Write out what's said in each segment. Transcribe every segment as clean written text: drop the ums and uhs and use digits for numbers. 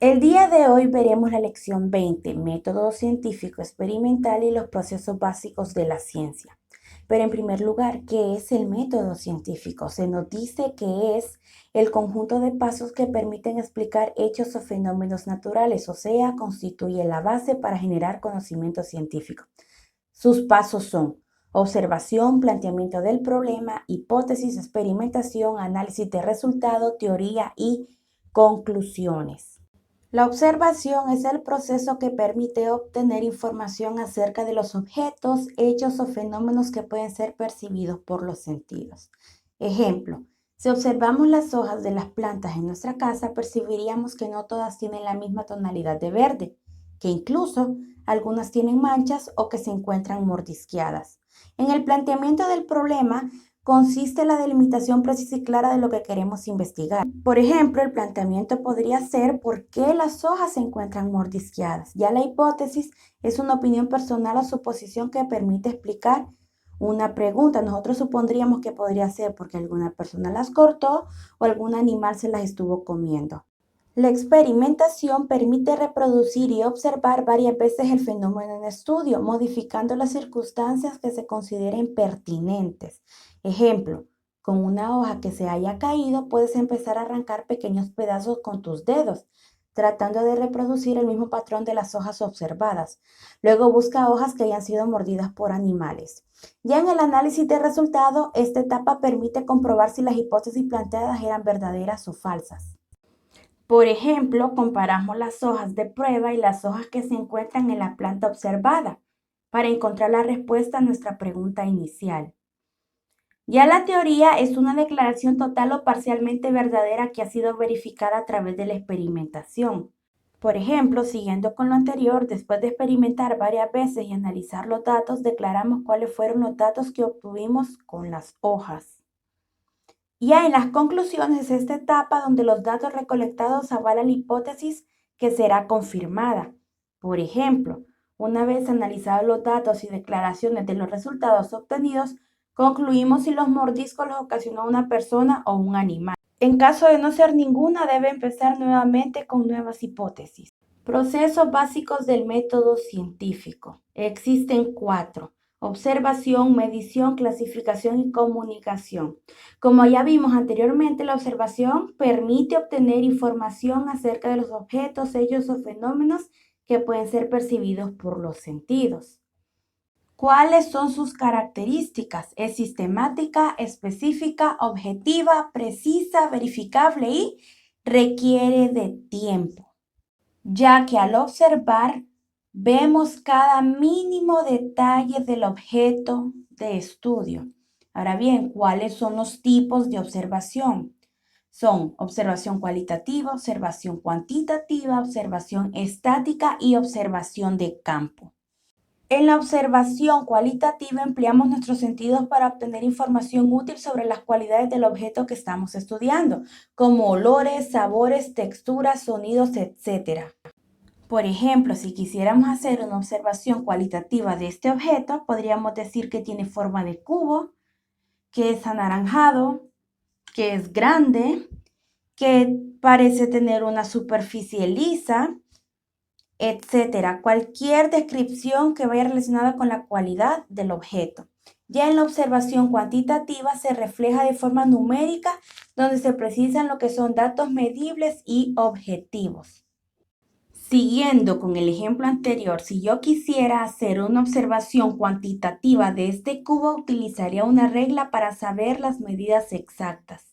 El día de hoy veremos la lección 20, método científico experimental y los procesos básicos de la ciencia. Pero en primer lugar, ¿qué es el método científico? Se nos dice que es el conjunto de pasos que permiten explicar hechos o fenómenos naturales, o sea, constituye la base para generar conocimiento científico. Sus pasos son observación, planteamiento del problema, hipótesis, experimentación, análisis de resultado, teoría y conclusiones. La observación es el proceso que permite obtener información acerca de los objetos, hechos o fenómenos que pueden ser percibidos por los sentidos. Ejemplo, si observamos las hojas de las plantas en nuestra casa, percibiríamos que no todas tienen la misma tonalidad de verde, que incluso algunas tienen manchas o que se encuentran mordisqueadas. En el planteamiento del problema, consiste en la delimitación precisa y clara de lo que queremos investigar. Por ejemplo, el planteamiento podría ser ¿por qué las hojas se encuentran mordisqueadas? Ya la hipótesis es una opinión personal o suposición que permite explicar una pregunta. Nosotros supondríamos que podría ser porque alguna persona las cortó o algún animal se las estuvo comiendo. La experimentación permite reproducir y observar varias veces el fenómeno en estudio, modificando las circunstancias que se consideren pertinentes. Ejemplo, con una hoja que se haya caído, puedes empezar a arrancar pequeños pedazos con tus dedos, tratando de reproducir el mismo patrón de las hojas observadas. Luego busca hojas que hayan sido mordidas por animales. Ya en el análisis de resultado, esta etapa permite comprobar si las hipótesis planteadas eran verdaderas o falsas. Por ejemplo, comparamos las hojas de prueba y las hojas que se encuentran en la planta observada para encontrar la respuesta a nuestra pregunta inicial. Ya la teoría es una declaración total o parcialmente verdadera que ha sido verificada a través de la experimentación. Por ejemplo, siguiendo con lo anterior, después de experimentar varias veces y analizar los datos, declaramos cuáles fueron los datos que obtuvimos con las hojas. Ya en las conclusiones es esta etapa donde los datos recolectados avalan la hipótesis que será confirmada. Por ejemplo, una vez analizados los datos y declaraciones de los resultados obtenidos, concluimos si los mordiscos los ocasionó una persona o un animal. En caso de no ser ninguna, debe empezar nuevamente con nuevas hipótesis. Procesos básicos del método científico. Existen 4: observación, medición, clasificación y comunicación. Como ya vimos anteriormente, la observación permite obtener información acerca de los objetos, hechos o fenómenos que pueden ser percibidos por los sentidos. ¿Cuáles son sus características? Es sistemática, específica, objetiva, precisa, verificable y requiere de tiempo, ya que al observar vemos cada mínimo detalle del objeto de estudio. Ahora bien, ¿cuáles son los tipos de observación? Son observación cualitativa, observación cuantitativa, observación estática y observación de campo. En la observación cualitativa empleamos nuestros sentidos para obtener información útil sobre las cualidades del objeto que estamos estudiando, como olores, sabores, texturas, sonidos, etc. Por ejemplo, si quisiéramos hacer una observación cualitativa de este objeto, podríamos decir que tiene forma de cubo, que es anaranjado, que es grande, que parece tener una superficie lisa, etcétera. Cualquier descripción que vaya relacionada con la cualidad del objeto. Ya en la observación cuantitativa se refleja de forma numérica, donde se precisan lo que son datos medibles y objetivos. Siguiendo con el ejemplo anterior, si yo quisiera hacer una observación cuantitativa de este cubo, utilizaría una regla para saber las medidas exactas.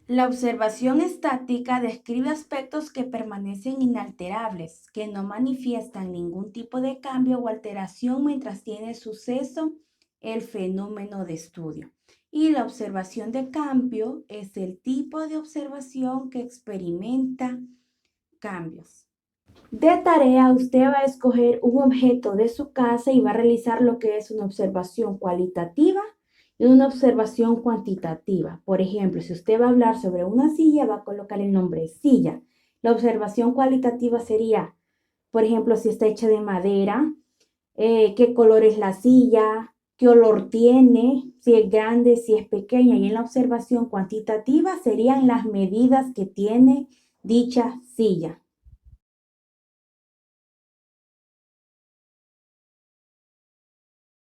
La observación estática describe aspectos que permanecen inalterables, que no manifiestan ningún tipo de cambio o alteración mientras tiene suceso el fenómeno de estudio. Y la observación de cambio es el tipo de observación que experimenta cambios. De tarea, usted va a escoger un objeto de su casa y va a realizar lo que es una observación cualitativa y una observación cuantitativa. Por ejemplo, si usted va a hablar sobre una silla, va a colocar el nombre silla. La observación cualitativa sería, por ejemplo, si está hecha de madera, qué color es la silla, qué olor tiene, si es grande, si es pequeña. Y en la observación cuantitativa serían las medidas que tiene dicha silla.